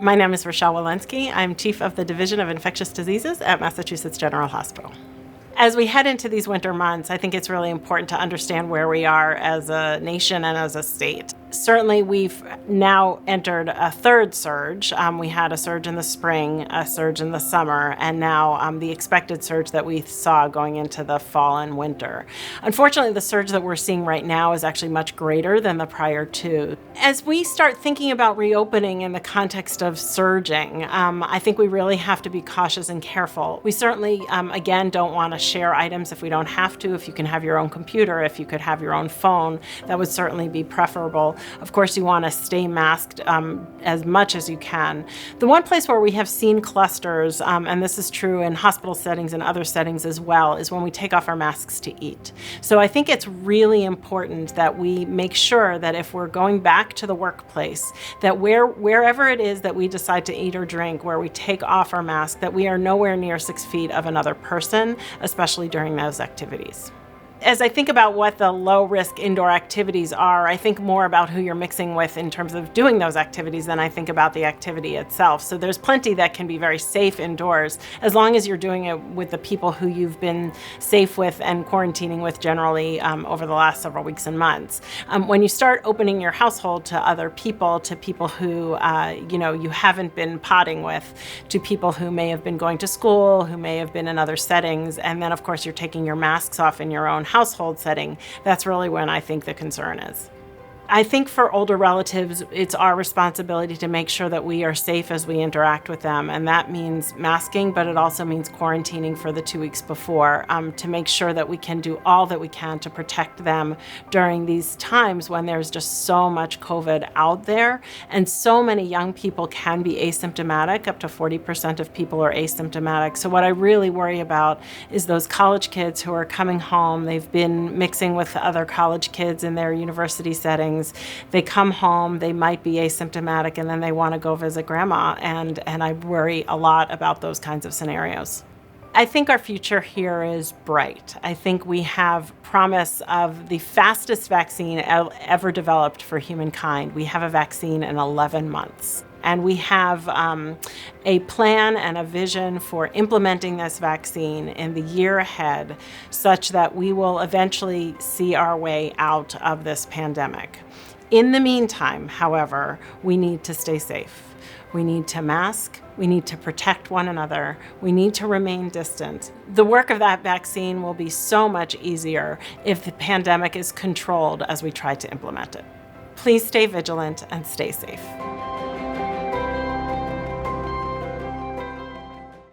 My name is Rochelle Walensky. I'm Chief of the Division of Infectious Diseases at Massachusetts General Hospital. As we head into these winter months, I think it's really important to understand where we are as a nation and as a state. Certainly, we've now entered a third surge. We had a surge in the spring, a surge in the summer, and now the expected surge that we saw going into the fall and winter. Unfortunately, the surge that we're seeing right now is actually much greater than the prior two. As we start thinking about reopening in the context of surging, I think we really have to be cautious and careful. We certainly, again, don't want to share items if we don't have to. If you can have your own computer, if you could have your own phone, that would certainly be preferable. Of course, you want to stay masked as much as you can. The one place where we have seen clusters, and this is true in hospital settings and other settings as well, is when we take off our masks to eat. So I think it's really important that we make sure that if we're going back to the workplace, that wherever it is that we decide to eat or drink, where we take off our mask, that we are nowhere near 6 feet of another person, especially during those activities. As I think about what the low-risk indoor activities are, I think more about who you're mixing with in terms of doing those activities than I think about the activity itself. So there's plenty that can be very safe indoors, as long as you're doing it with the people who you've been safe with and quarantining with generally over the last several weeks and months. When you start opening your household to other people, to people who you haven't been potting with, to people who may have been going to school, who may have been in other settings, and then of course you're taking your masks off in your own household setting, that's really when I think the concern is. I think for older relatives, it's our responsibility to make sure that we are safe as we interact with them, and that means masking, but it also means quarantining for the 2 weeks before, to make sure that we can do all that we can to protect them during these times when there's just so much COVID out there, and so many young people can be asymptomatic. Up to 40% of people are asymptomatic. So what I really worry about is those college kids who are coming home. They've been mixing with other college kids in their university settings. They come home, they might be asymptomatic, and then they want to go visit grandma, and I worry a lot about those kinds of scenarios. I think our future here is bright. I think we have promise of the fastest vaccine ever developed for humankind. We have a vaccine in 11 months. And we have a plan and a vision for implementing this vaccine in the year ahead, such that we will eventually see our way out of this pandemic. In the meantime, however, we need to stay safe. We need to mask. We need to protect one another. We need to remain distant. The work of that vaccine will be so much easier if the pandemic is controlled as we try to implement it. Please stay vigilant and stay safe.